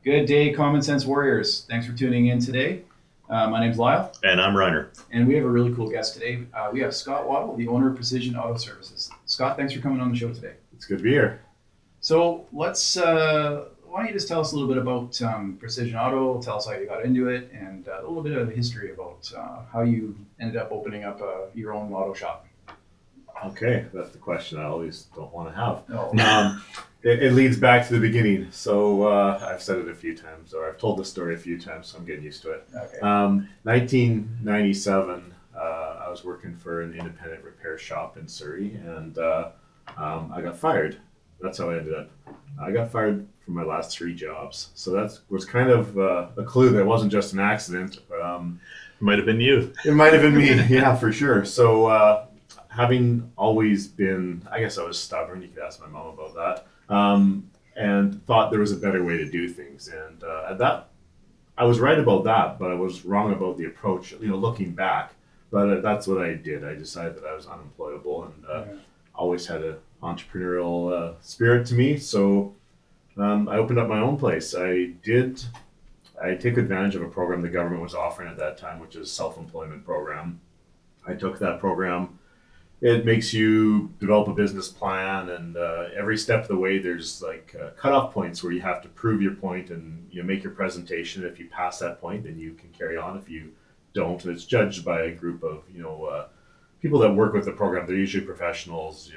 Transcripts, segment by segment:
Good day, Common Sense Warriors. Thanks for tuning in today. My name's Lyle. And I'm Reiner. And we have a really cool guest today. We have Scott Waddle, the owner of Precision Auto Services. Scott, thanks for coming on the show today. It's good to be here. So why don't you just tell us a little bit about Precision Auto, tell us how you got into it, and a little bit of the history about how you ended up opening up your own auto shop. Okay, that's the question I always don't want to have. No. It leads back to the beginning. So I've said it a few times, or I've told the story a few times, so I'm getting used to it. Okay. 1997, I was working for an independent repair shop in Surrey, and I got fired. That's how I ended up. I got fired from my last 3 jobs. So that was kind of a clue that it wasn't just an accident. Might have been you. It might have been me, yeah, for sure. So having always been, I guess I was stubborn, you could ask my mom about that, and thought there was a better way to do things. And at that, I was right about that, but I was wrong about the approach, looking back. But that's what I did. I decided that I was unemployable and always had an entrepreneurial spirit to me. So I opened up my own place. I took advantage of a program the government was offering at that time, which is a self-employment program. I took that program. It makes you develop a business plan, and every step of the way there's like cutoff points where you have to prove your point and make your presentation. If you pass that point, then you can carry on. If you don't, it's judged by a group of people that work with the program. They're usually professionals,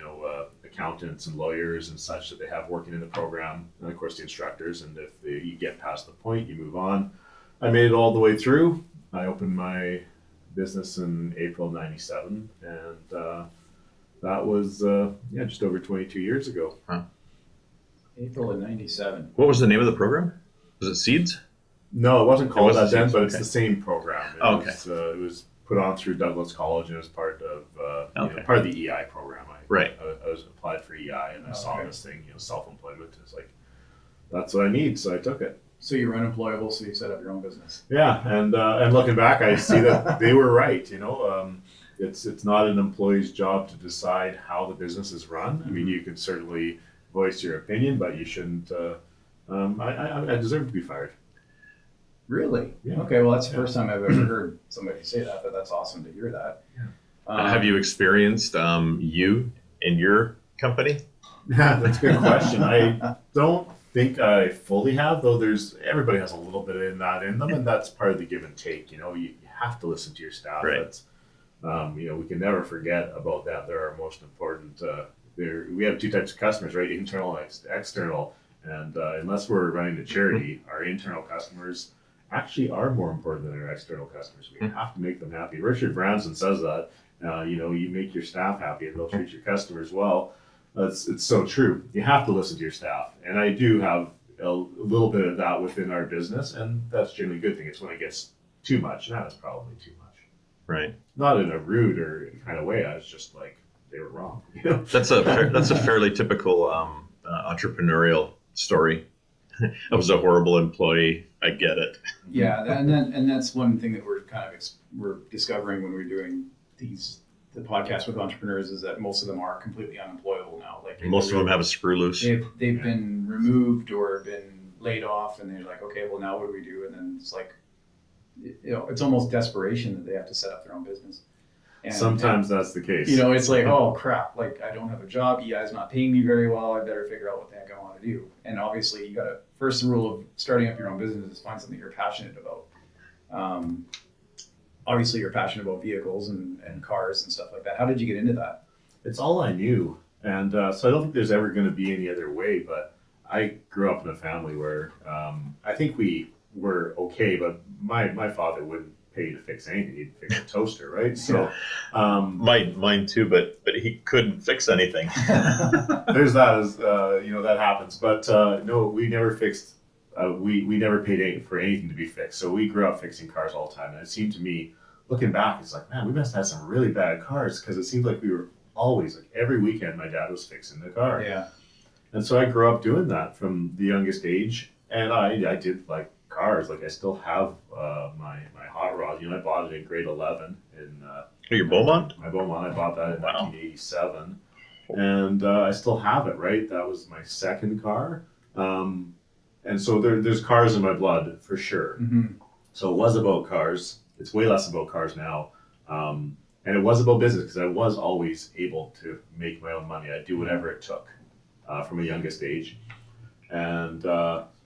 accountants and lawyers and such that they have working in the program, and of course the instructors. And if you get past the point, you move on. I made it all the way through. I opened my business in April '97, and that was just over 22 years ago. Huh. April of '97. What was the name of the program? Was it Seeds? No, it wasn't called that then, but okay. it's the same program. It was put on through Douglas College, and it was part of part of the EI program. I was applied for EI, and I saw this thing, self-employment. It's like, that's what I need, so I took it. So you were unemployable, so you set up your own business. Yeah, and looking back, I see that they were right. It's not an employee's job to decide how the business is run. I mean, you can certainly voice your opinion, but you shouldn't. I deserve to be fired. Really? Yeah. Okay, well, that's the first time I've ever heard somebody say that, but that's awesome to hear that. Yeah. Have you experienced you in your company? That's a good question. I don't think I fully have, though. Everybody has a little bit in them, and that's part of the give and take. You have to listen to your staff. Right. That's, we can never forget about that. They're our most important. We have 2 types of customers, right? Internal and external. And unless we're running a charity, our internal customers actually are more important than our external customers. We have to make them happy. Richard Branson says that. You make your staff happy, and they'll treat your customers well. It's so true. You have to listen to your staff, and I do have a little bit of that within our business, and that's generally a good thing. It's when it gets too much, and that is probably too much. Right. Not in a rude or kind of way. I was just like, they were wrong. That's a fairly typical entrepreneurial story. I was a horrible employee. I get it. Yeah, and that's one thing that we're discovering when we're doing the podcast with entrepreneurs is that most of them are completely unemployable now. Like Most of them have a screw loose. They've been removed or been laid off, and they're like, okay, well now what do we do? And then it's like, it's almost desperation that they have to set up their own business. And Sometimes that's the case. It's like, oh crap, like I don't have a job, EI's not paying me very well, I better figure out what the heck I want to do. And obviously first rule of starting up your own business is find something you're passionate about. Obviously you're passionate about vehicles and cars and stuff like that. How did you get into that? It's all I knew. And so I don't think there's ever going to be any other way, but I grew up in a family where I think we were okay, but my father wouldn't pay to fix anything. He'd fix a toaster, right? So mine too, but he couldn't fix anything. there's that as that happens. But no, we never fixed. We never paid for anything to be fixed. So we grew up fixing cars all the time, and it seemed to me, looking back, it's like, man, we must have some really bad cars, because it seemed like we were always, like, every weekend my dad was fixing the car. Yeah. And so I grew up doing that from the youngest age, and I did like cars. Like I still have my hot rod. I bought it in grade 11 in Your Beaumont? my Beaumont. I bought that in Wow. 1987, and I still have it. Right, that was my second car. and so there's cars in my blood for sure. Mm-hmm. So it was about cars. It's way less about cars now. And it was about business because I was always able to make my own money. I'd do whatever it took from a youngest age. And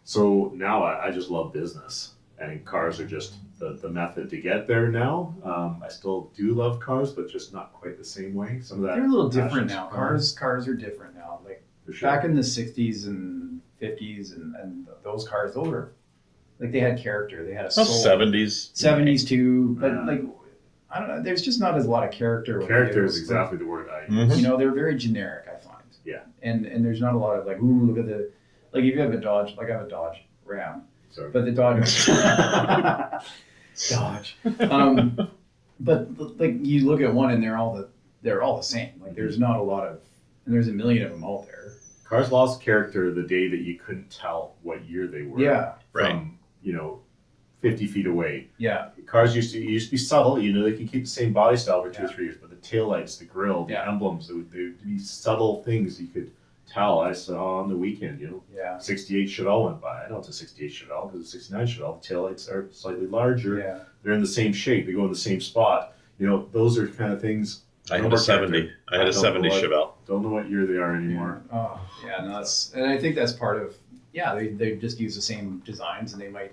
so now I just love business. And cars are just the method to get there now. I still do love cars, but just not quite the same way. Some of that They're a little different passion's now. gone, Cars are different now. Like for sure. back in the 60s and 50s and those cars, those were like they had character. They had a soul. 70s. 70s too, but Yeah. like I don't know. There's just not as a lot of character. with Character is those. exactly the word I Mhm. You know, they're very generic. I find. Yeah. And there's not a lot of like, ooh, look at the like if you have a Dodge, like I have a Dodge Ram, Sorry. but the Dodge Dodge. But like you look at one and they're all the same. Like there's not a lot of and there's a million of them out there. Cars lost character the day that you couldn't tell what year they were. Yeah. From 50 feet away. Yeah. Cars used to be subtle. They could keep the same body style for 2 or Yeah. 3 years, but the taillights, the grill, the Yeah. emblems, they would be subtle things you could tell. I saw on the weekend, Yeah. 68 Chevelle went by. I know it's a 68 Chevelle because the 69 Chevelle, the taillights are slightly larger. Yeah. They're in the same shape. They go in the same spot. Those are kind of things. I had No a more 70. character. I had a don't 70 know what- Chevelle. Don't know what year they are anymore. Oh, yeah, no, and I think that's part of, they just use the same designs and they might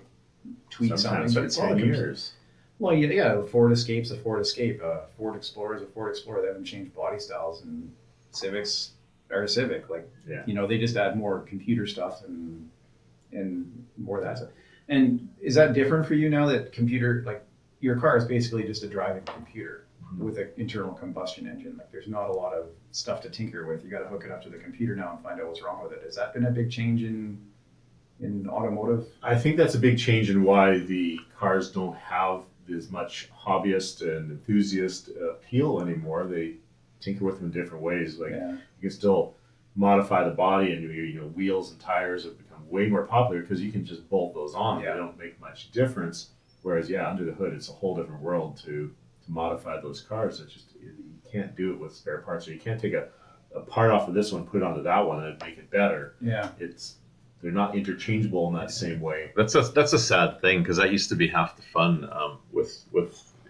tweak Sometimes something, but for it's all 10 the years. Well, yeah, a Ford Escape's a Ford Escape, Ford Explorer is a Ford Explorer. They haven't changed body styles, and Civics are a Civic. Like, Yeah. they just add more computer stuff and more of that stuff. And is that different for you now that computer, like, your car is basically just a driving computer with an internal combustion engine. Like, there's not a lot of stuff to tinker with. You got to hook it up to the computer now and find out what's wrong with it. Has that been a big change in automotive? I think that's a big change in why the cars don't have as much hobbyist and enthusiast appeal anymore. They tinker with them in different ways. Like Yeah. you can still modify the body, and wheels and tires have become way more popular because you can just bolt those on. Yeah. They don't make much difference. Whereas, under the hood, it's a whole different world to modify those cars. It's just you can't do it with spare parts. So you can't take a part off of this one, put it onto that one, and make it better. Yeah. They're not interchangeable in that same way. That's a sad thing because that used to be half the fun with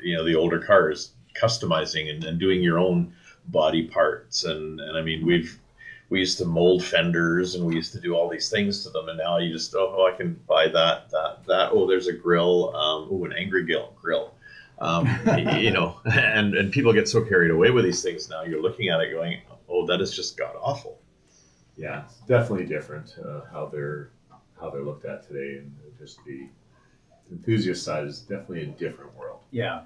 the older cars, customizing and doing your own body parts and I mean we used to mold fenders and we used to do all these things to them, and now you just I can buy that there's a grill, an angry grill. And people get so carried away with these things now. You're looking at it going, oh, that is just god awful. Yeah, it's definitely different how they're looked at today, and just the enthusiast side is definitely a different world. Yeah.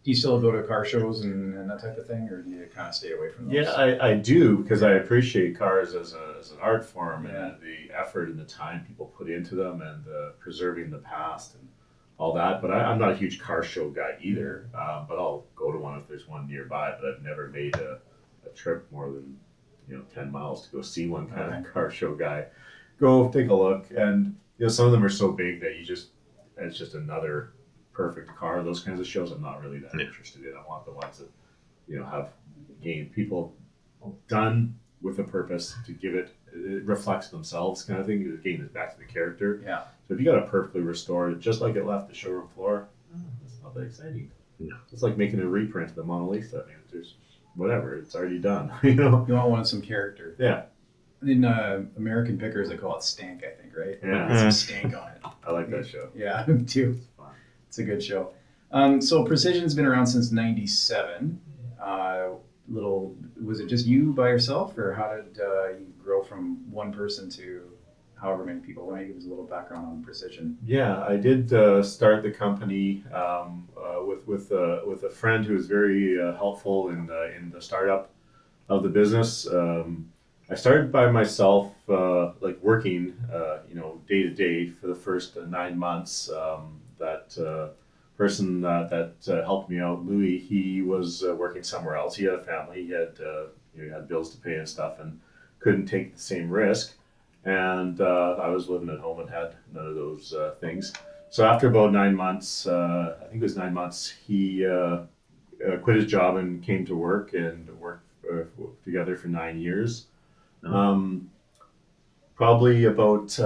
Do you still go to car shows and that type of thing, or do you kind of stay away from those? Yeah, I do because I appreciate cars as an art form Yeah. and the effort and the time people put into them and preserving the past and all that. But I'm not a huge car show guy either. But I'll go to one if there's one nearby. But I've never made a trip more than 10 miles to go see one kind of car show guy. Go take a look, and some of them are so big that it's just another perfect car. Those kinds of shows I'm not really that interested in. I want the ones that have people done with a purpose to give it reflects themselves kind of thing. Again, it's back to the character. Yeah. So if you got to perfectly restore it just like it left the showroom floor, that's not that exciting. No. It's like making a reprint of the Mona Lisa. I mean, there's whatever, it's already done. You want one with some character. Yeah. In American Pickers, they call it stank, I think, right? Yeah. With some stank on it. I like that show. Yeah, me too. It's fun. It's a good show. So Precision's been around since '97. Was it just you by yourself, or how did you grow from one person to however many people? Why don't you give us a little background on Precision? Yeah, I did start the company with a friend who was very helpful in the startup of the business. I started by myself, working, day to day for the first 9 months. That person that helped me out, Louis, he was working somewhere else. He had a family. He had bills to pay and stuff, and couldn't take the same risk. And I was living at home and had none of those things. So after about 9 months, I think it was 9 months, he quit his job and came to work and worked together for 9 years. Probably about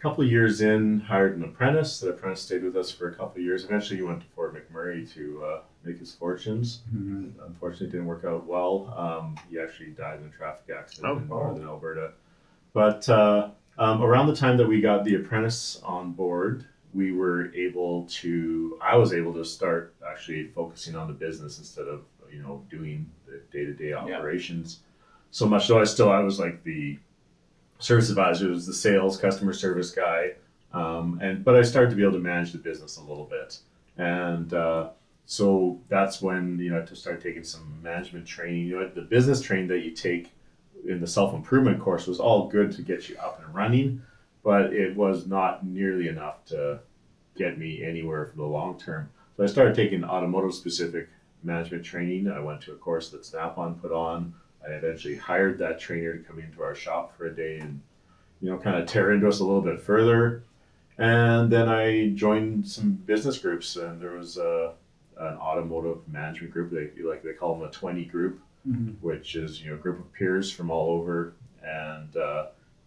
couple of years in, hired an apprentice. That apprentice stayed with us for a couple of years. Eventually, he went to Fort McMurray to make his fortunes. Unfortunately, it didn't work out well. He actually died in a traffic accident in northern Alberta. But around the time that we got the apprentice on board, I was able to start actually focusing on the business instead of, doing the day-to-day operations. So much so I was like the service advisor, was the sales customer service guy. But I started to be able to manage the business a little bit. And so that's when, I had to start taking some management training. The business training that you take in the self-improvement course was all good to get you up and running, but it was not nearly enough to get me anywhere for the long term. So I started taking automotive specific management training. I went to a course that Snap-on put on. I eventually hired that trainer to come into our shop for a day and, kind of tear into us a little bit further. And then I joined some business groups, and there was an automotive management group. They call them a 20 group, which is, a group of peers from all over, and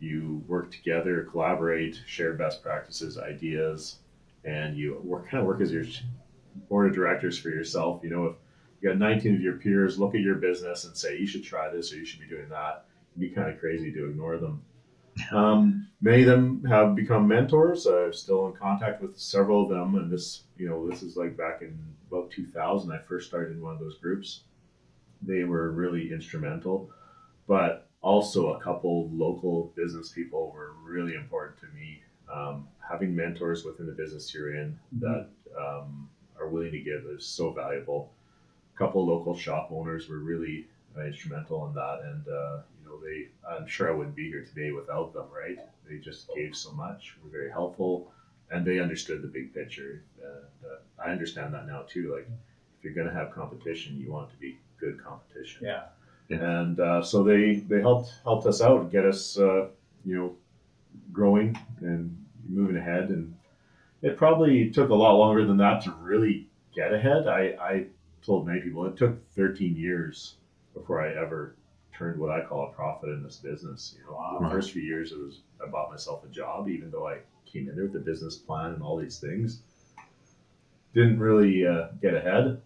you work together, collaborate, share best practices, ideas, and you work as your board of directors for yourself. If you got 19 of your peers look at your business and say, you should try this or you should be doing that, it'd be kind of crazy to ignore them. Many of them have become mentors. I'm still in contact with several of them, and this is like back in about 2000, I first started in one of those groups. They were really instrumental, but also a couple local business people were really important to me. Having mentors within the business you're in that are willing to give is so valuable. A couple local shop owners were really instrumental in that, and I'm sure I wouldn't be here today without them, right? They just gave so much, were very helpful, and they understood the big picture. I understand that now too. Like, if you're going to have competition, you want it to be good competition. Yeah. And so they helped us out and get us, growing and moving ahead. And it probably took a lot longer than that to really get ahead. I told many people it took 13 years before I ever turned what I call a profit in this business. The first few years I bought myself a job, even though I came in there with a business plan and all these things. Didn't really get ahead.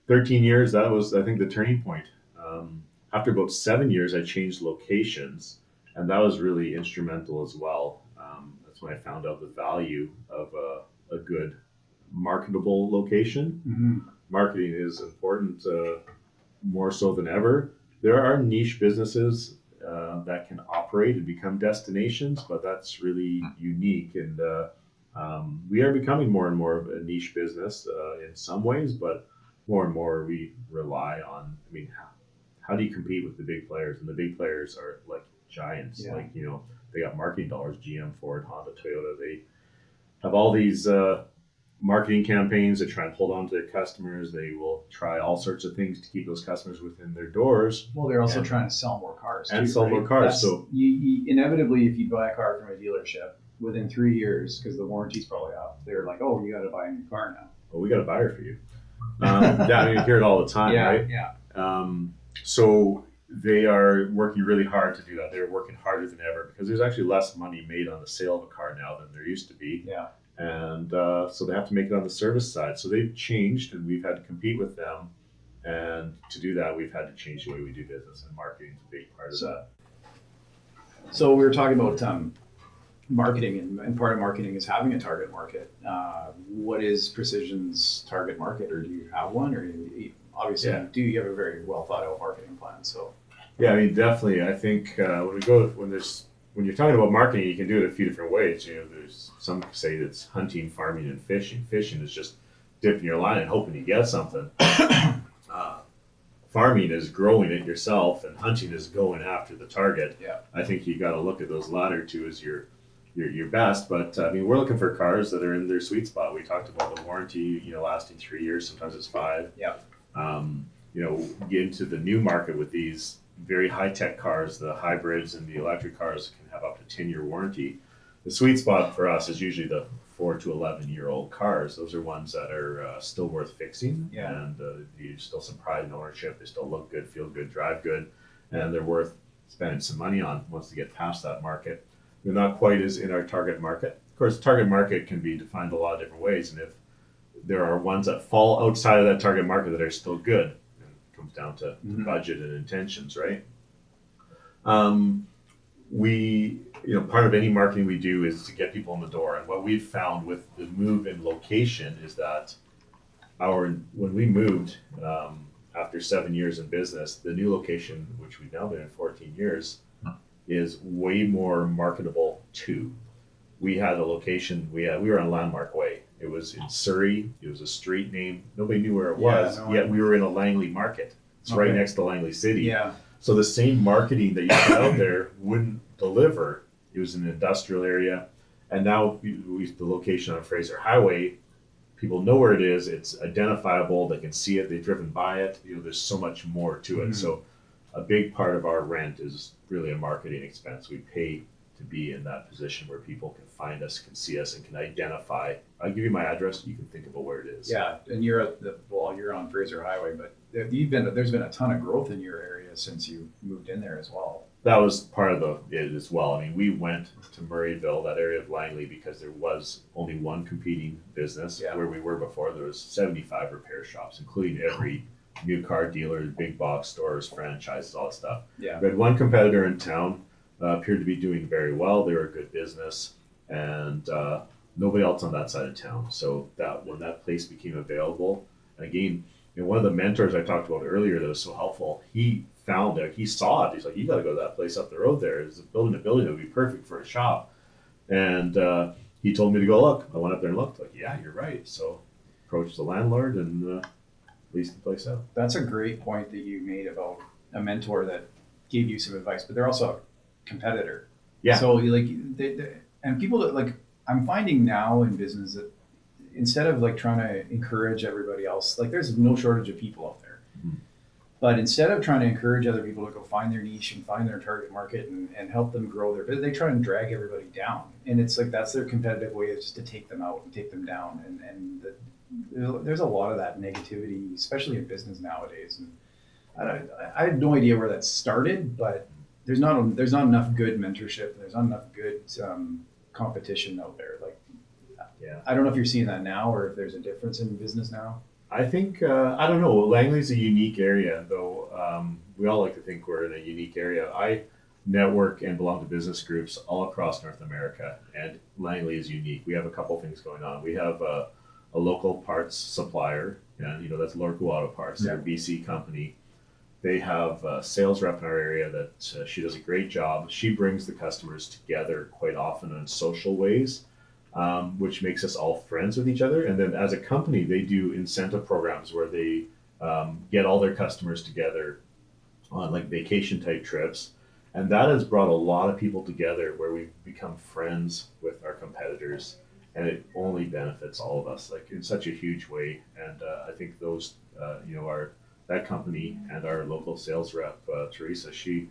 13 years, that was, I think, the turning point. After about 7 years, I changed locations, and that was really instrumental as well. That's when I found out the value of a good marketable location. Marketing is important, more so than ever. There are niche businesses that can operate and become destinations, but that's really unique. And we are becoming more and more of a niche business in some ways, but more and more we rely on, how do you compete with the big players? And the big players are like giants. Yeah. They got marketing dollars, GM, Ford, Honda, Toyota. They have all these marketing campaigns that try and hold on to their customers. They will try all sorts of things to keep those customers within their doors. Well, they're also trying to sell more cars and too, sell right? more cars. That's, so you inevitably, if you buy a car from a dealership within 3 years, because the warranty's probably up, they're like, "Oh, you got to buy a new car now." well, we got a buyer for you. You hear it all the time, right? Yeah. So they are working really hard to do that. They're working harder than ever because there's actually less money made on the sale of a car now than there used to be. Yeah. And so they have to make it on the service side. So they've changed, and we've had to compete with them. And to do that, we've had to change the way we do business, and marketing is a big part of that. So we were talking about marketing, and part of marketing is having a target market. What is Precision's target market, or do you have one? Or obviously you have a very well thought out marketing plan. So yeah, definitely. I think when you're talking about marketing, you can do it a few different ways. There's some say it's hunting, farming, and fishing. Fishing is just dipping your line and hoping you get something. Farming is growing it yourself, and hunting is going after the target. Yeah. I think you got to look at those latter two as your best. But we're looking for cars that are in their sweet spot. We talked about the warranty, lasting 3 years. Sometimes it's 5. Yeah. Get into the new market with these very high-tech cars. The hybrids and the electric cars can have up to 10-year warranty. The sweet spot for us is usually the 4 to 11-year-old cars. Those are ones that are still worth fixing, and you still some pride in ownership. They still look good, feel good, drive good, and they're worth spending some money on once they get past that market. they're not quite as in our target market. Of course, target market can be defined a lot of different ways, and if there are ones that fall outside of that target market that are still good, and it comes down to budget and intentions, right? We, part of any marketing we do is to get people in the door. And what we've found with the move in location is that when we moved, after 7 years in business, the new location, which we've now been in 14 years, is way more marketable too. We had a location, we were on Landmark Way. It was in Surrey. It was a street name. Nobody knew where it was, yet we were in a Langley market. It's right next to Langley City. Yeah. So the same marketing that you put out there wouldn't deliver. It was an industrial area. And now the location on Fraser Highway, people know where it is. It's identifiable. They can see it. They've driven by it. There's so much more to it. So a big part of our rent is really a marketing expense. We pay to be in that position where people can find us, can see us, and can identify. I'll give you my address. You can think about where it is. Yeah, and you're on Fraser Highway, but there's been a ton of growth in your area since you moved in there as well. That was part of it as well. I mean, we went to Murrayville, that area of Langley, because there was only one competing business. Where we were before. There was 75 repair shops, including every new car dealer, big box stores, franchises, all that stuff. Yeah. We had one competitor in town, appeared to be doing very well. They were a good business, and nobody else on that side of town. So that when that place became available, and again, one of the mentors I talked about earlier that was so helpful, he found it. He saw it. He's like, you got to go to that place up the road there. It's building a building that would be perfect for a shop. And he told me to go look. I went up there and looked. Like, yeah, you're right. So approached the landlord and leased the place out. That's a great point that you made about a mentor that gave you some advice, but they're also a competitor. Yeah. So and people that I'm finding now in business that instead of trying to encourage everybody else, there's no shortage of people out there. But instead of trying to encourage other people to go find their niche and find their target market and help them grow their business, they try and drag everybody down. And it's that's their competitive way, is just to take them out and take them down. And there's a lot of that negativity, especially in business nowadays. And I have no idea where that started, but there's not enough good mentorship. There's not enough good competition out there. I don't know if you're seeing that now or if there's a difference in business now. I think, I don't know, Langley's a unique area, though. We all like to think we're in a unique area. I network and belong to business groups all across North America, and Langley is unique. We have a couple things going on. We have a local parts supplier, and that's Lorco Auto Parts. They're a BC company. They have a sales rep in our area that she does a great job. She brings the customers together quite often in social ways. Which makes us all friends with each other. And then as a company, they do incentive programs where they get all their customers together on vacation type trips. And that has brought a lot of people together where we've become friends with our competitors, and it only benefits all of us in such a huge way. And I think those, that company and our local sales rep, Teresa, she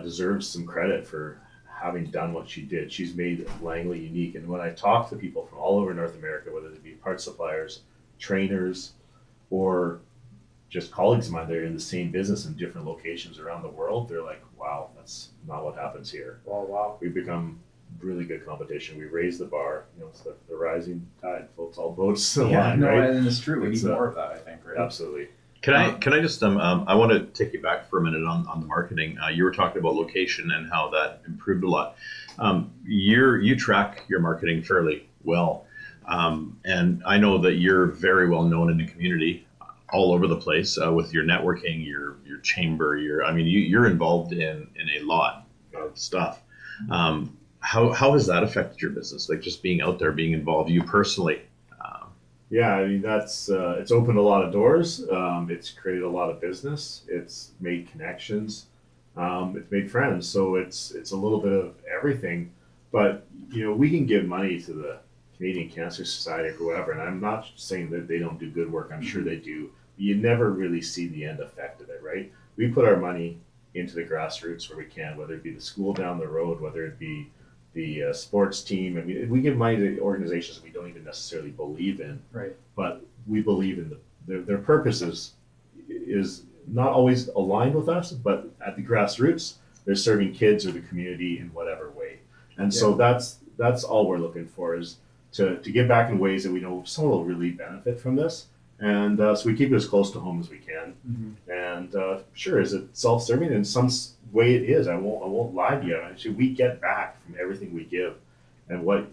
deserves some credit for having done what she did. She's made Langley unique. And when I talk to people from all over North America, whether they be parts suppliers, trainers, or just colleagues of mine that are in the same business in different locations around the world, they're like, wow, that's not what happens here. Oh, wow. We've become really good competition. We raised the bar. It's the rising tide floats all boats line, right? And it's true. We need more of that, I think, right? Absolutely. Can I just I want to take you back for a minute on the marketing. You were talking about location and how that improved a lot. You track your marketing fairly well, and I know that you're very well known in the community, all over the place with your networking, your chamber. You're involved in a lot of stuff. How has that affected your business? Just being out there, being involved, you personally. Yeah, that's it's opened a lot of doors. It's created a lot of business. It's made connections. It's made friends. So it's a little bit of everything. But we can give money to the Canadian Cancer Society or whoever, and I'm not saying that they don't do good work. I'm sure they do. But you never really see the end effect of it, right? We put our money into the grassroots where we can, whether it be the school down the road, whether it be the sports team. We give money to organizations that we don't even necessarily believe in, right? But we believe in their purposes is not always aligned with us, but at the grassroots, they're serving kids or the community in whatever way. And so that's all we're looking for, is to give back in ways that we know someone will really benefit from this. And so we keep it as close to home as we can. And sure, is it self-serving? In some way it is. I won't lie to you. Actually, we get back from everything we give. And what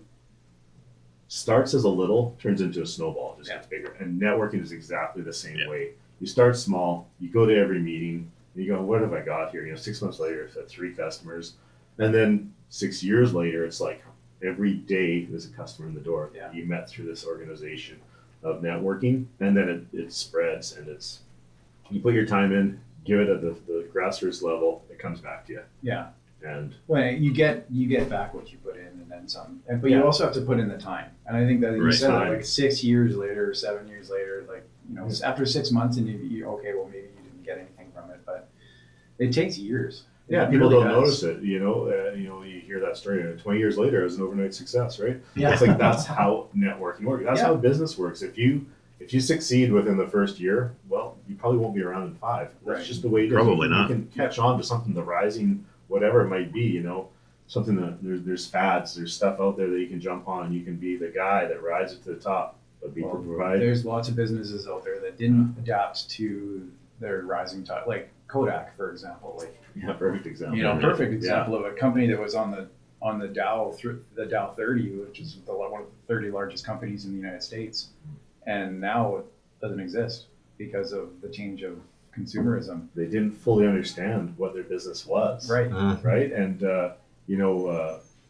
starts as a little turns into a snowball, just gets bigger. And networking is exactly the same way. You start small, you go to every meeting, and you go, what have I got here? 6 months later, I've had 3 customers. And then 6 years later, it's like every day there's a customer in the door that you met through this organization of networking. And then it spreads, and you put your time in, give it at the grassroots level, it comes back to you. Yeah. And well, you get back what you put in and then some. But you also have to put in the time. And I think that you said that, like 6 years later, 7 years later, like, after 6 months, and you okay, well, maybe you didn't get anything from it, but it takes years. Yeah, people don't notice it. You hear that story. 20 years later, it was an overnight success, right? Yeah. It's like that's how networking works. That's how business works. If you succeed within the first year, well, you probably won't be around in 5. That's just the way it is. Probably not. You can catch on to something, the rising, whatever it might be. Something that there's fads, there's stuff out there that you can jump on, and you can be the guy that rides it to the top. But people provide. There's lots of businesses out there that didn't adapt to their rising tide, like Kodak, for example. Perfect example. Perfect example of a company that was on the Dow, through the Dow 30, which is one of the 30 largest companies in the United States, and now it doesn't exist because of the change of consumerism. They didn't fully understand what their business was. Right. Right. And the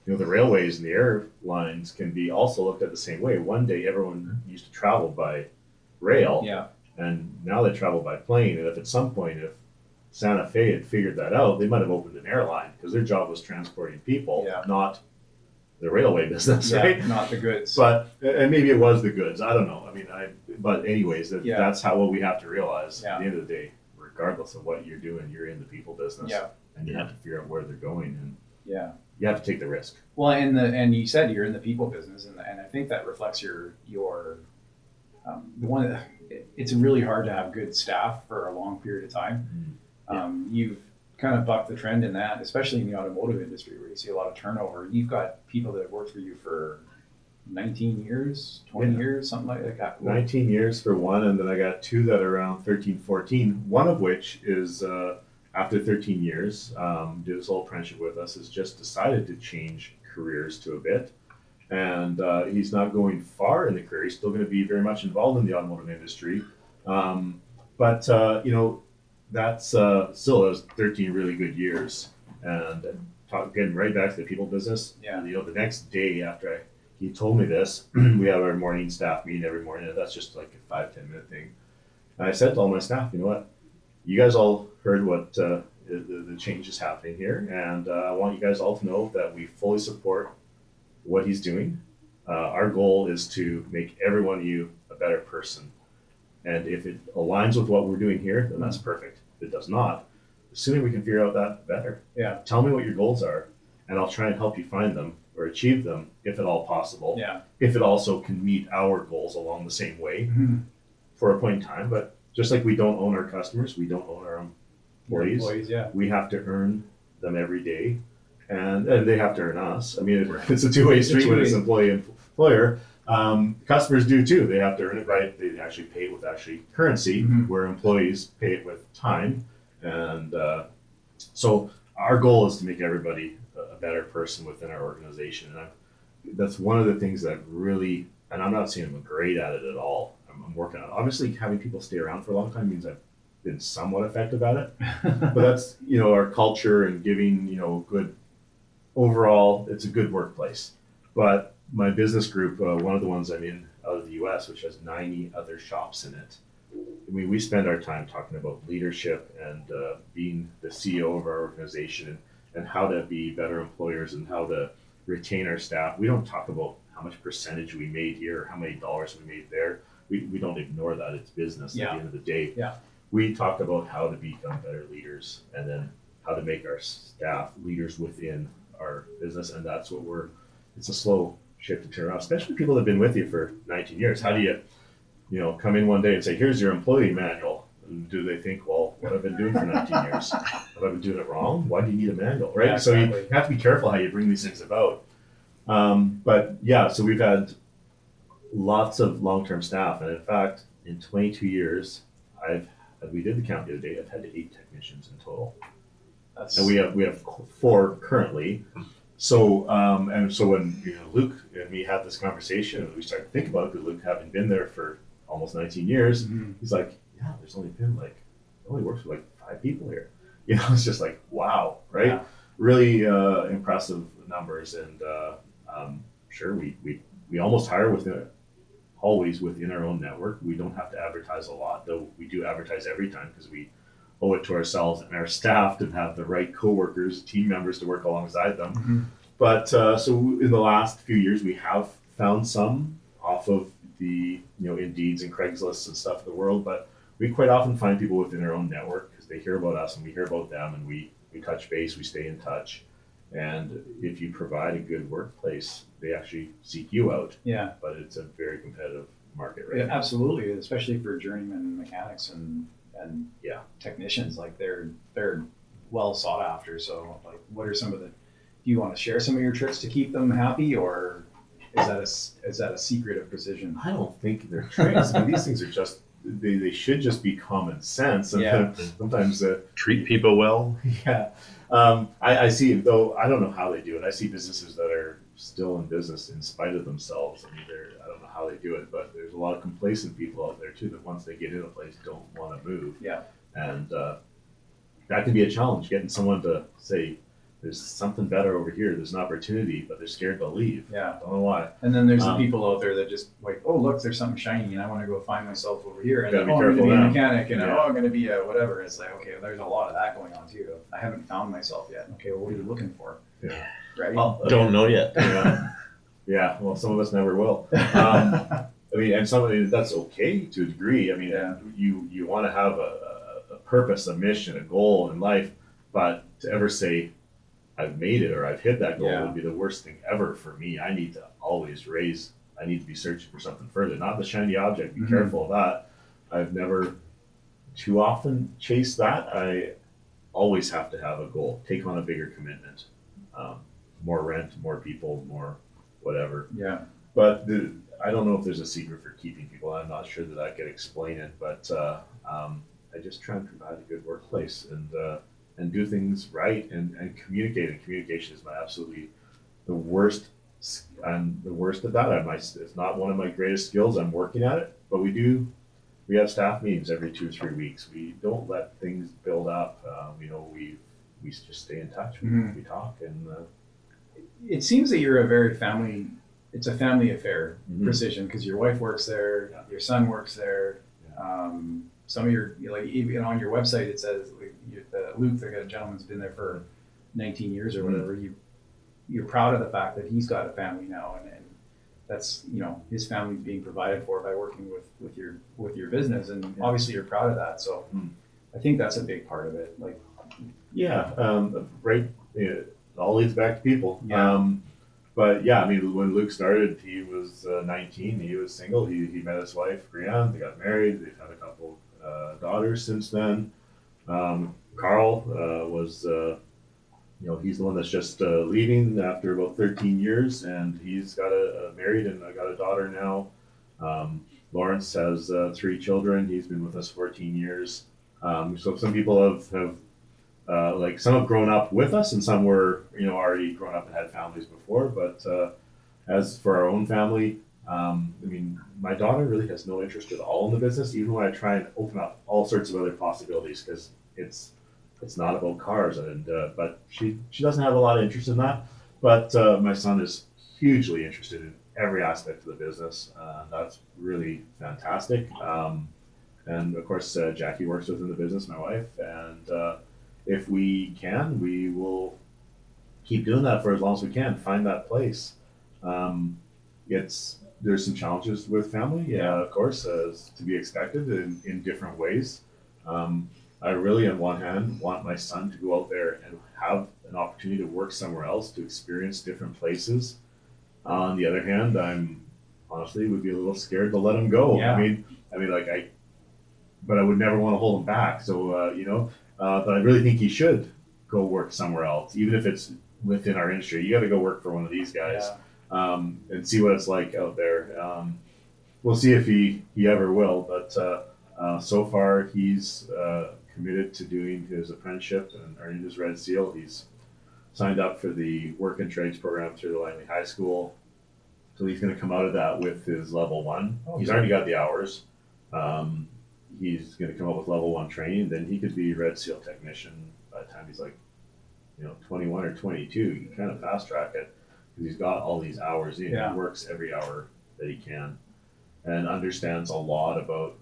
railways and the airlines can be also looked at the same way. One day, everyone used to travel by rail. Yeah. And now they travel by plane. And if Santa Fe had figured that out, they might have opened an airline, because their job was transporting people, not the railway business, right? Not the goods. And maybe it was the goods. I don't know. But anyways, that's what we have to realize at the end of the day. Regardless of what you're doing, you're in the people business, and you have to figure out where they're going, and you have to take the risk. Well, and you said you're in the people business, and I think that reflects your the one that it's really hard to have good staff for a long period of time. You've kind of bucked the trend in that, especially in the automotive industry, where you see a lot of turnover. You've got people that have worked for you for 19 years, 20 years, something like that. 19 years for one, and then I got 2 that are around 13, 14, one of which is after 13 years, did this whole apprenticeship with us, has just decided to change careers to a bit. And he's not going far in the career. He's still going to be very much involved in the automotive industry. But that's still those 13 really good years. And getting right back to the people business, the next day after he told me this, we have our morning staff meeting every morning, and that's just like a 5-10 minute thing. And I said to all my staff, you know what? You guys all heard what the change is happening here, and I want you guys all to know that we fully support what he's doing. Our goal is to make every one of you a better person. And if it aligns with what we're doing here, then that's perfect. If it does not, the sooner we can figure out that, the better. Yeah. Tell me what your goals are, and I'll try and help you find them or achieve them, if at all possible. Yeah. If it also can meet our goals along the same way for a point in time. But just like we don't own our customers, we don't own our employees. We have to earn them every day, and they have to earn us. It's a two-way street when it's employer. Customers do too. They have to earn it, right? They actually pay it with currency, where employees pay it with time. And so our goal is to make everybody a better person within our organization. And that's one of the things that really, and I'm not saying I'm great at it at all. I'm working on it. Obviously, having people stay around for a long time means I've been somewhat effective at it. But that's, our culture and giving, good overall, it's a good workplace. But my business group, one of the ones I'm in out of the US, which has 90 other shops in it. We spend our time talking about leadership and being the CEO of our organization and how to be better employers and how to retain our staff. We don't talk about how much percentage we made here or how many dollars we made there. We don't ignore that. It's business at the end of the day. Yeah. We talk about how to become better leaders and then how to make our staff leaders within our business. And that's what it's a slow shift to turn around, especially people that have been with you for 19 years. How do you come in one day and say, here's your employee manual. do they think, well, what have I been doing for 19 years? Have I been doing it wrong? Why do you need a manual, right? Yeah, So exactly. you have to be careful how you bring these things about. But yeah, so we've had lots of long-term staff, and in fact, in 22 years, we did the count the other day. I've had 8 technicians in total, That's and we have 4 currently. So and so when Luke and me had this conversation, and we started to think about it, because Luke, having been there for almost 19 years, Mhm. he's like, yeah, there's only been only works with 5 people here. It's just like, wow, right? Yeah. Really impressive numbers, and sure, we almost hire always within our own network. We don't have to advertise a lot, though we do advertise every time, because we owe it to ourselves and our staff to have the right coworkers, team members to work alongside them. Mhm. But so in the last few years, we have found some off of the Indeeds and Craigslist and stuff in the world, but we quite often find people within our own network, because they hear about us and we hear about them, and we touch base, we stay in touch. And if you provide a good workplace, they actually seek you out. Yeah. But it's a very competitive market right Yeah, now. absolutely, especially for journeyman mechanics and Yeah. technicians. Like they're well sought after. So like, what are some of the? Do you want to share some of your tricks to keep them happy, or is that a secret of precision? I don't think they're tricks. I mean, these things are just they should just be common sense. And Yeah. sometimes Treat people well. yeah. I see, though, I don't know how they do it. I see businesses that are still in business in spite of themselves. I mean, I don't know how they do it, but there's a lot of complacent people out there too, that once they get in a place don't want to move. Yeah. And that can be a challenge, getting someone to say, there's something better over here, there's an opportunity, but they're scared to leave. Yeah. Don't know why. And then there's the people out there that just like, oh look, there's something shiny, and I want to go find myself over here, and Gotta be I'm going to careful be a now. mechanic, and Yeah. I'm going to be a whatever. It's like, okay, there's a lot of that going on too. I haven't found myself yet. Okay, well, what are you looking for? Yeah. Right. Don't know yet. Yeah. Yeah, well, some of us never will. I mean, and somebody that's okay to a degree. I mean, Yeah. you want to have a purpose, a mission, a goal in life, but to ever say, I've made it or I've hit that goal Yeah. would be the worst thing ever for me. I need to always I need to be searching for something further, not the shiny object. Be Mhm. careful of that. I've never too often chased that. I always have to have a goal, take on a bigger commitment, more rent, more people, more whatever. Yeah. But I don't know if there's a secret for keeping people. I'm not sure that I could explain it, but I just try and provide a good workplace and do things right and communicate. And communication is my absolutely the worst. I'm the worst at that. It's not one of my greatest skills. I'm working at it, but we have staff meetings every 2 or 3 weeks. We don't let things build up. We just stay in touch. Mhm. We talk and. It seems that you're it's a family affair, Mhm. Precision, because your wife works there, Yeah. your son works there. Some of like even on your website it says like, Luke, the gentleman's been there for 19 years or whatever. You're proud of the fact that he's got a family now, and that's his family's being provided for by working with your business, and obviously you're proud of that. So I think that's a big part of it. Like Right. Yeah, it all leads back to people. Yeah. But yeah, I mean, when Luke started, he was 19. He was single. He met his wife, Brianne. They got married. They've had a couple daughters since then. Carl was, he's the one that's just leaving after about 13 years, and he's got married and got a daughter now. Lawrence has 3 children. He's been with us 14 years. So some people have some have grown up with us, and some were already grown up and had families before. But as for our own family, I mean, my daughter really has no interest at all in the business, even when I try and open up all sorts of other possibilities, because it's not about cars, and but she doesn't have a lot of interest in that. But my son is hugely interested in every aspect of the business. That's really fantastic. And of course, Jackie works within the business, my wife, and if we can, we will keep doing that for as long as we can. Find that place. There's some challenges with family, of course, as to be expected in different ways. I really, on one hand, want my son to go out there and have an opportunity to work somewhere else, to experience different places. On the other hand, I'm honestly would be a little scared to let him go. Yeah. I mean, but I would never want to hold him back. So, but I really think he should go work somewhere else, even if it's within our industry. You got to go work for one of these guys, and see what it's like out there. We'll see if he ever will, but so far he's committed to doing his apprenticeship and earning his Red Seal. He's signed up for the work and trades program through the Langley High School. So he's going to come out of that with his level 1. He's already got the hours. He's going to come up with level 1 training. Then he could be Red Seal technician by the time he's like, 21 or 22. You can kind of fast track it because he's got all these hours in. He works every hour that he can and understands a lot about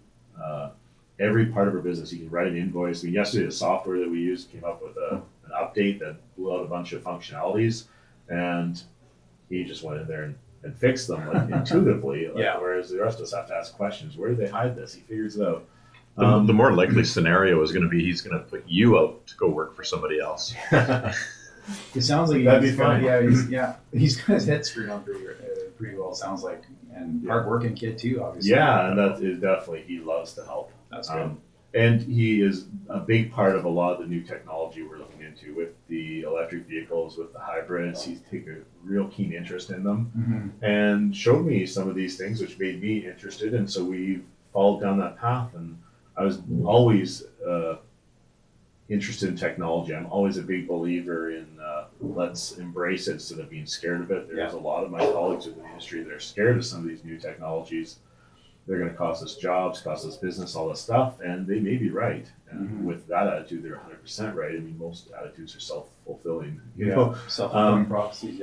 every part of our business. He can write an invoice. I mean, yesterday the software that we used came up with an update that blew out a bunch of functionalities, and he just went in there and fixed them intuitively. Whereas the rest of us have to ask questions. Where did they hide this? He figures it out. The more likely scenario is going to be he's going to put you out to go work for somebody else. It sounds like that'd be fun. He's got his head screwed on pretty well. Sounds like, and hard-working kid too, obviously. Yeah, and that is definitely, he loves to help. That's good. And he is a big part of a lot of the new technology we're looking into with the electric vehicles, with the hybrids. He's taken a real keen interest in them and showed me some of these things, which made me interested. And so we followed down that path. And I was always interested in technology. I'm always a big believer in let's embrace it instead of being scared of it. There's a lot of my colleagues within the industry that are scared of some of these new technologies. They're going to cost us jobs, cost us business, all this stuff, and they may be right. And with that attitude, they're 100% right. I mean, most attitudes are self-fulfilling. Self-fulfilling prophecies.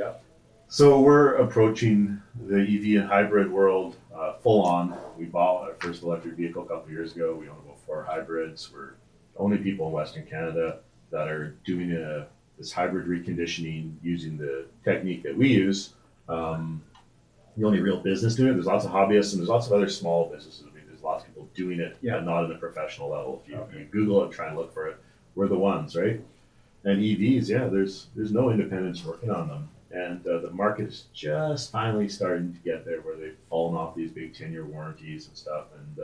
So we're approaching the EV and hybrid world full on. We bought our first electric vehicle a couple of years ago. We own about 4 hybrids. We're the only people in Western Canada that are doing this hybrid reconditioning using the technique that we use. The only real business doing it. There's lots of hobbyists and there's lots of other small businesses. I mean, there's lots of people doing it, but not at a professional level. If you Google it and try and look for it, we're the ones, right? And EVs, there's no independents working on them. And the market is just finally starting to get there where they've fallen off these big 10-year warranties and stuff. And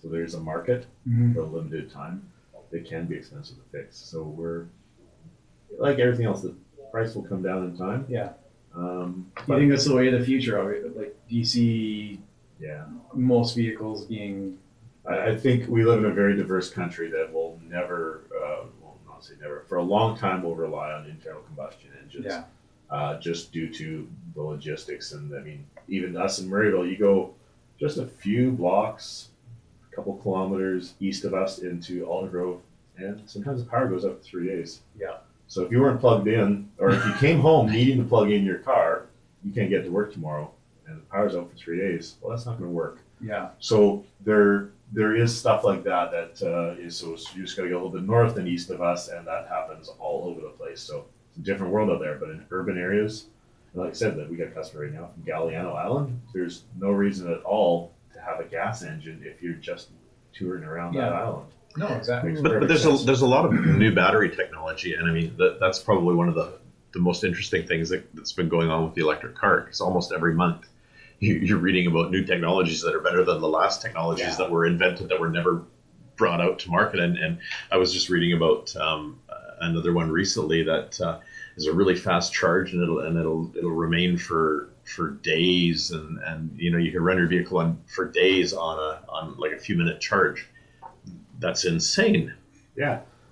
so there's a market for a limited time. They can be expensive to fix. So we're, like everything else, the price will come down in time. Do you think that's the way of the future? Like, do you see most vehicles being... I think we live in a very diverse country that will never, well, not say never, for a long time will rely on internal combustion engines. Just due to the logistics. And I mean, even us in Murrayville, you go just a few blocks, a couple kilometers east of us into Aldergrove, and sometimes the power goes up for 3 days. So if you weren't plugged in, or if you came home needing to plug in your car, you can't get to work tomorrow, and the power's out for 3 days. Well, that's not going to work. So there is stuff like that is, so you just got to go a little bit north and east of us, and that happens all over the place. So it's a different world out there, but in urban areas, like I said, that we got a customer right now from Galliano Island. There's no reason at all to have a gas engine if you're just touring around that island. No, exactly. But there's a lot of new battery technology, and I mean that's probably one of the most interesting things that's been going on with the electric car. Because almost every month you're reading about new technologies that are better than the last technologies that were invented that were never brought out to market. And I was just reading about another one recently that is a really fast charge, and it'll remain for days, and you can run your vehicle on for days on like a few minute charge. That's insane.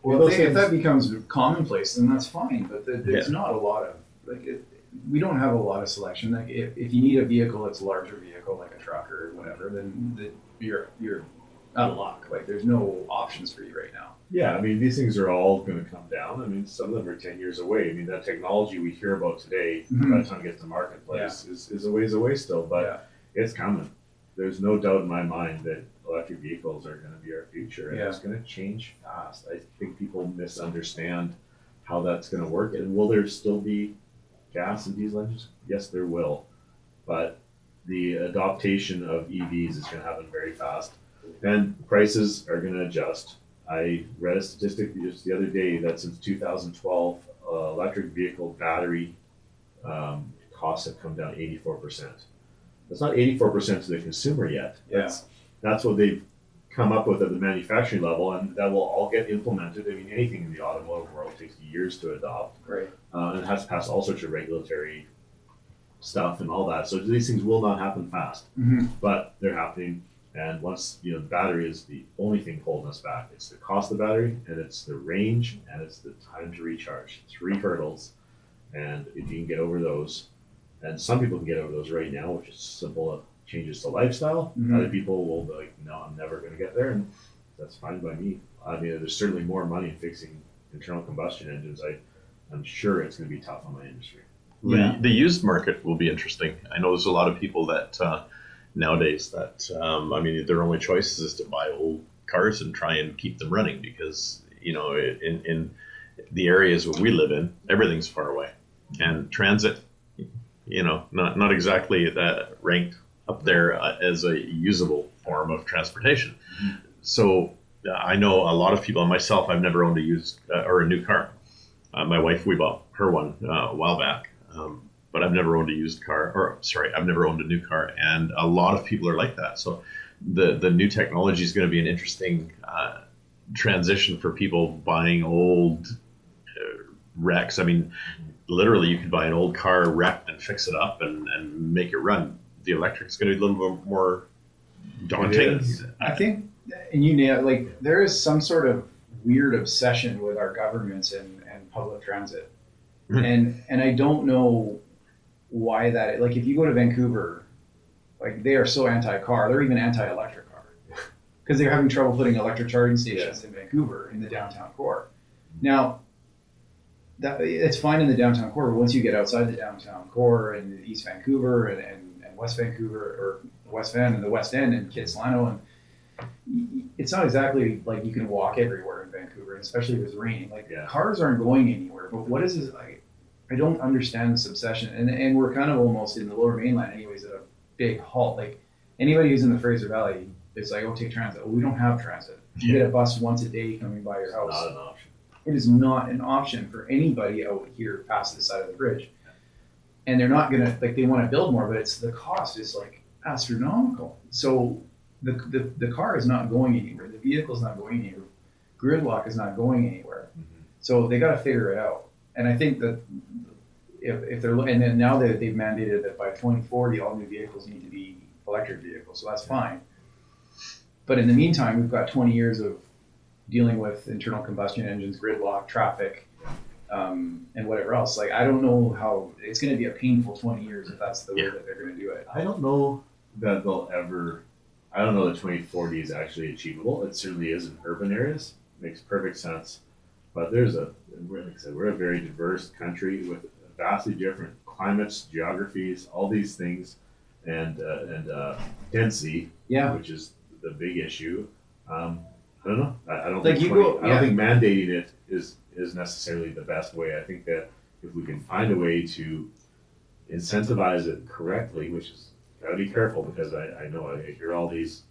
Well, if that becomes commonplace, then that's fine. But there's not a lot of we don't have a lot of selection. Like if you need a vehicle that's a larger vehicle, like a truck or whatever, then you're out of luck. Like there's no options for you right now. I mean, these things are all going to come down. I mean, some of them are 10 years away. I mean, that technology we hear about today, by the time it gets to marketplace, is a ways away still, but it's coming. There's no doubt in my mind that electric vehicles are going to be our future, and it's going to change fast. I think people misunderstand how that's going to work. And will there still be gas and diesel engines? Yes, there will. But the adoption of EVs is going to happen very fast, and prices are going to adjust. I read a statistic just the other day that since 2012, electric vehicle battery costs have come down 84%. That's not 84% to the consumer yet. That's what they've come up with at the manufacturing level, and that will all get implemented. I mean, anything in the automotive world takes years to adopt. Right. And it has to pass all sorts of regulatory stuff and all that. So these things will not happen fast, but they're happening. And once, the battery is the only thing holding us back. It's the cost of the battery, and it's the range, and it's the time to recharge. 3 hurdles. And if you can get over those, and some people can get over those right now, which is simple changes to lifestyle. Other people will be like, no, I'm never going to get there. And that's fine by me. I mean, there's certainly more money in fixing internal combustion engines. I'm sure it's going to be tough on my industry. Yeah. The used market will be interesting. I know there's a lot of people that nowadays that, their only choice is to buy old cars and try and keep them running because, in the areas where we live in, everything's far away. And transit, not exactly that ranked up there as a usable form of transportation. So I know a lot of people, and myself, I've never owned a used or a new car. My wife, we bought her one a while back. But I've never owned a used car, I've never owned a new car, and a lot of people are like that. So the new technology is going to be an interesting transition for people buying old wrecks. I mean, literally, you could buy an old car wrecked and fix it up and make it run. The electric is going to be a little bit more daunting. I think, and there is some sort of weird obsession with our governments and public transit. And I don't know why that, if you go to Vancouver, they are so anti-car, they're even anti-electric car because they're having trouble putting electric charging stations in Vancouver in the downtown core. Now, it's fine in the downtown core, but once you get outside the downtown core and East Vancouver and West Vancouver, or West Van and the West End and Kitsilano, and it's not exactly like you can walk everywhere in Vancouver, and especially if it's raining. Cars aren't going anywhere, but what is this? I don't understand this obsession, and we're kind of almost in the Lower Mainland anyways at a big halt. Anybody who's in the Fraser Valley, it's like, oh, take transit. Well, we don't have transit. You get a bus once a day coming by your house. Not an option. It is not an option for anybody out here past the side of the bridge. And they're not gonna, they want to build more, but the cost is astronomical. So the car is not going anywhere. The vehicle's not going anywhere. Gridlock is not going anywhere. So they got to figure it out. And I think that if they're, and then now that they've mandated that by 2040, all new vehicles need to be electric vehicles. So that's fine. But in the meantime, we've got 20 years of dealing with internal combustion engines, gridlock, traffic, and whatever else. I don't know how it's going to be a painful 20 years if that's the way that they're going to do it. I don't know that they'll ever. I don't know that 2040 is actually achievable. It certainly is in urban areas. Makes perfect sense. But like I said, we're a very diverse country with vastly different climates, geographies, all these things, and density, which is the big issue. I don't know. I don't think mandating it is necessarily the best way. I think that if we can find a way to incentivize it correctly, which is gotta be careful because I know I hear all these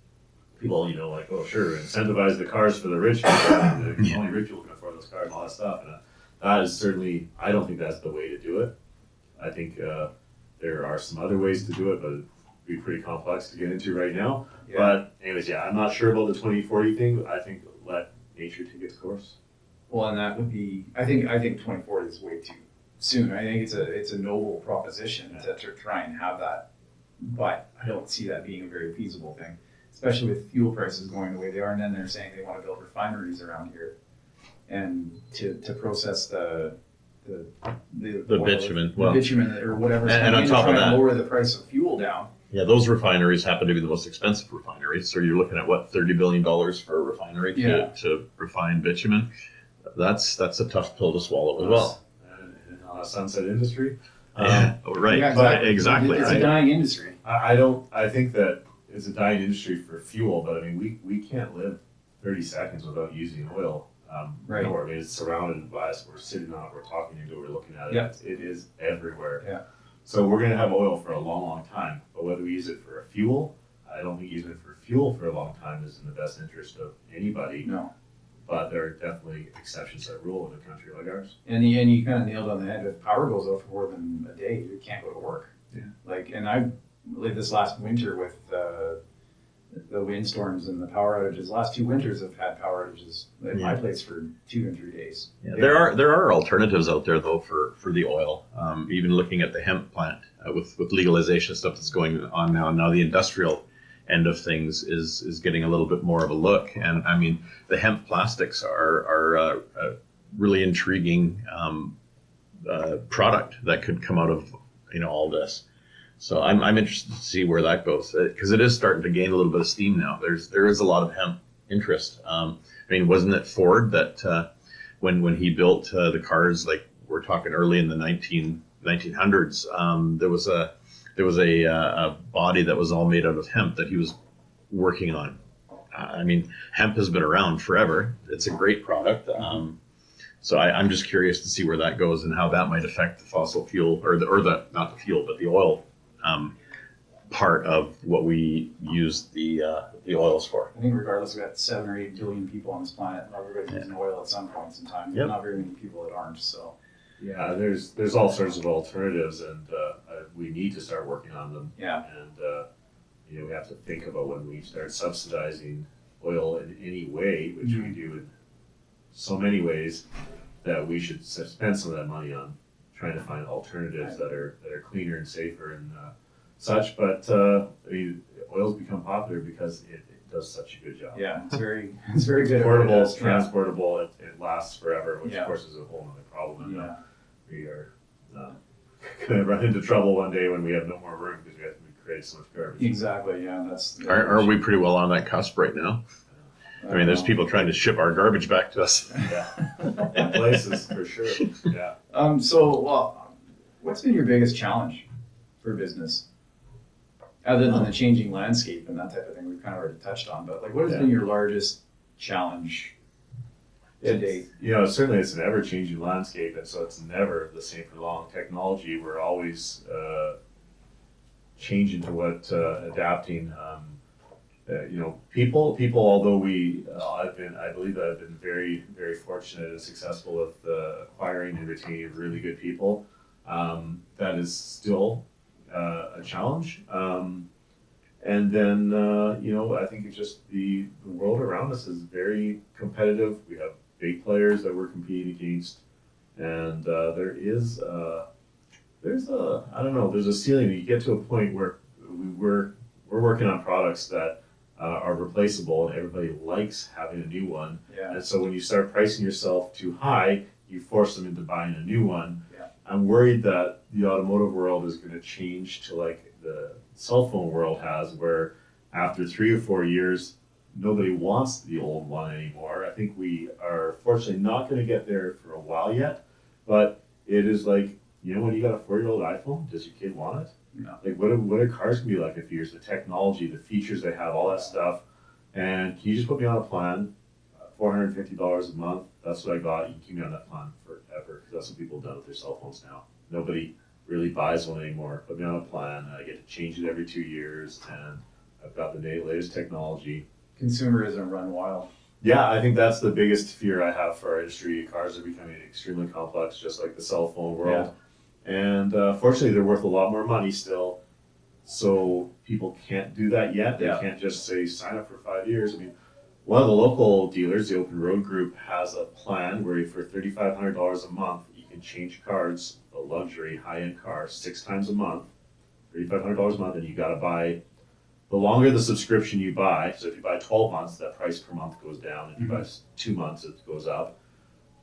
people, oh sure, incentivize the cars for the rich people, only rich people can afford those cars and all that stuff. And that is certainly, I don't think that's the way to do it. I think there are some other ways to do it, but it'd be pretty complex to get into right now. Yeah. But anyways, I'm not sure about the 2040 thing, but I think let nature take its course. Well, and that would be, I think 2040 is way too soon. I think it's a noble proposition to try and have that, but I don't see that being a very feasible thing, especially with fuel prices going the way they are. And then they're saying they want to build refineries around here and to process the bitumen, bitumen or whatever, and on top of that, lower the price of fuel down. Yeah, those refineries happen to be the most expensive refineries. So you're looking at $30 billion for a refinery to refine bitumen. That's a tough pill to swallow as well. And on a sunset industry. Right. Yeah, exactly. It's a dying industry. I think that it's a dying industry for fuel, but I mean, we can't live 30 seconds without using oil. Right. Nowhere. I mean, it's surrounded by us. We're sitting on it. We're talking into it. We're looking at it. Yeah. It is everywhere. Yeah. So we're going to have oil for a long, long time. But whether we use it for a fuel, I don't think using it for fuel for a long time is in the best interest of anybody. No. But there are definitely exceptions that rule in a country like ours. And you kind of nailed on the head. If power goes out for more than a day, you can't go to work. Yeah. And I lived this last winter with the windstorms and the power outages. Last 2 winters have had power outages at my place for 2 and 3 days. Yeah, there are alternatives out there though for the oil. Even looking at the hemp plant with legalization stuff that's going on now. Now the industrial end of things is getting a little bit more of a look. And I mean, the hemp plastics are a really intriguing product that could come out of all this. So I'm interested to see where that goes, because it is starting to gain a little bit of steam now. There is a lot of hemp interest. I mean, wasn't it Ford that when he built the cars, like we're talking early in the 1900s, there was a body that was all made out of hemp that he was working on. I mean, hemp has been around forever. It's a great product. So I'm just curious to see where that goes and how that might affect the fossil fuel or the not the fuel, but the oil part of what we use the oils for. I think regardless, we've got 7 or 8 billion people on this planet, and everybody's using oil at some points in time. There's not very many people that aren't. So yeah, there's all sorts of alternatives, and we need to start working on them. Yeah. And we have to think about when we start subsidizing oil in any way, which we do in so many ways, that we should spend some of that money on trying to find alternatives that are cleaner and safer and such. But I mean, oil's become popular because it does such a good job. Yeah, it's very good. Portable, It's transportable, it lasts forever, which of course is a whole other problem. Yeah. We are going to run into trouble one day when we have no more room because we create so much garbage. Exactly. Yeah, Are we pretty well on that cusp right now? I mean, there's people trying to ship our garbage back to us. Yeah, in places for sure. Yeah. What's been your biggest challenge for business, other than the changing landscape and that type of thing we've kind of already touched on? But like, what has been your largest challenge to date? Certainly it's an ever-changing landscape, and so it's never the same for long. Technology, we're always changing to what adapting. People. Although I believe that I've been very, very fortunate and successful with acquiring and retaining really good people. That is still a challenge. And then I think it's just the world around us is very competitive. We have big players that we're competing against, and there's a ceiling. You get to a point where we're working on products that are replaceable, and everybody likes having a new one. Yeah. And so when you start pricing yourself too high, you force them into buying a new one. Yeah. I'm worried that the automotive world is going to change to like the cell phone world has, where after 3 or 4 years, nobody wants the old one anymore. I think we are fortunately not going to get there for a while yet, but it is like, when you got a 4-year-old iPhone, does your kid want it? No. Like, what are cars gonna be like in a few years? The technology, the features they have, all that stuff. And can you just put me on a plan, $450 a month? That's what I got. You can keep me on that plan forever, because that's what people have done with their cell phones now. Nobody really buys one anymore. Put me on a plan. I get to change it every 2 years, and I've got the latest technology. Consumerism run wild. Yeah, I think that's the biggest fear I have for our industry. Cars are becoming extremely complex, just like the cell phone world. Yeah. And fortunately, they're worth a lot more money still. So people can't do that yet. They can't just say, sign up for 5 years. I mean, one of the local dealers, the Open Road Group, has a plan where for $3,500 a month, you can change cars, a luxury high-end car, 6 times a month, $3,500 a month, and you got to buy. The longer the subscription you buy, so if you buy 12 months, that price per month goes down. If you buy 2 months, it goes up.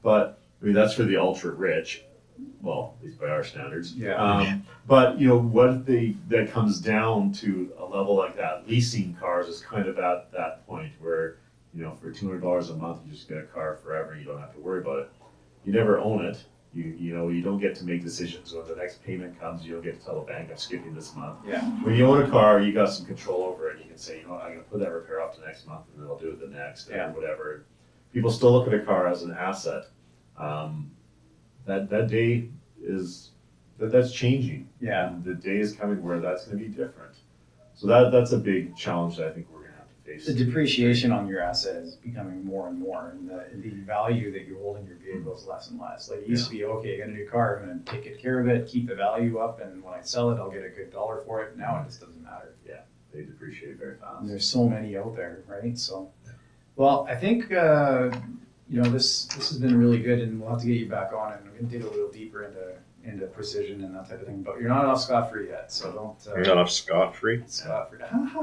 But I mean, that's for the ultra rich. Well, at least by our standards. Yeah. But that comes down to a level like that. Leasing cars is kind of at that point where, for $200 a month, you just get a car forever. You don't have to worry about it. You never own it. You don't get to make decisions. When the next payment comes, you don't get to tell the bank, I'm skipping this month. Yeah. When you own a car, you got some control over it. You can say, I'm going to put that repair off to next month, and then I'll do it the next, or whatever. People still look at a car as an asset. That day that's changing. Yeah. And the day is coming where that's going to be different. So that's a big challenge that I think we're going to have to face. The depreciation on your asset is becoming more and more, and the value that you hold in your vehicle is less and less. Like it used to be, okay, I got a new car, I'm going to take good care of it, keep the value up, and when I sell it, I'll get a good dollar for it. Now it just doesn't matter. Yeah, they depreciate very fast. And there's so many out there, right? So, well, I think this has been really good, and we'll have to get you back on, and we can dig a little deeper into precision and that type of thing. But you're not off scot-free yet, so don't. You're not off scot-free. Scot-free.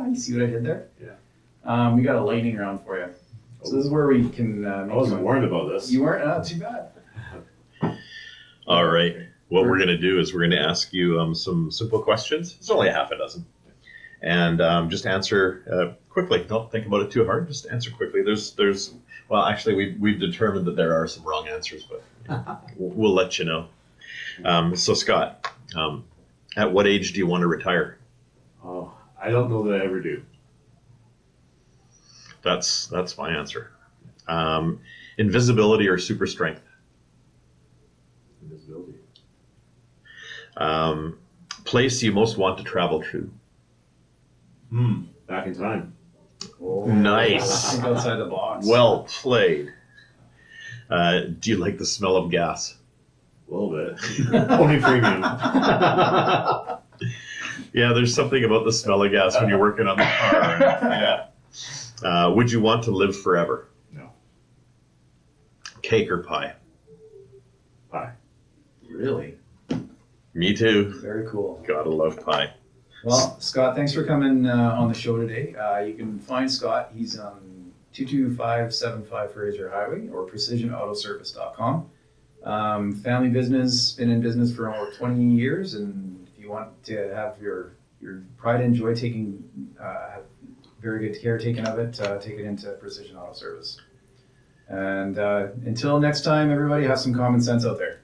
You see what I did there? Yeah. We got a lightning round for you. So this is where we can. I wasn't warned about this. You weren't. Not too bad. All right. What we're going to do is we're going to ask you some simple questions. It's only a half a dozen. And just answer quickly. Don't think about it too hard. Just answer quickly. Well, actually, we've determined that there are some wrong answers, but we'll let you know. So, Scott, at what age do you want to retire? Oh, I don't know that I ever do. That's my answer. Invisibility or super strength? Invisibility. Place you most want to travel to? Back in time. Oh, Nice. Think outside the box. Well played. Do you like the smell of gas? A little bit. Only premium. Yeah, there's something about the smell of gas when you're working on the car. Yeah. Would you want to live forever? No. Cake or pie? Pie. Really? Me too. Very cool. Gotta love pie. Well, Scott, thanks for coming on the show today. You can find Scott. He's on 22575 Fraser Highway or precisionautoservice.com. Family business, been in business for over 20 years, and if you want to have your pride and joy taking very good care taken of it, take it into Precision Auto Service. And until next time, everybody, have some common sense out there.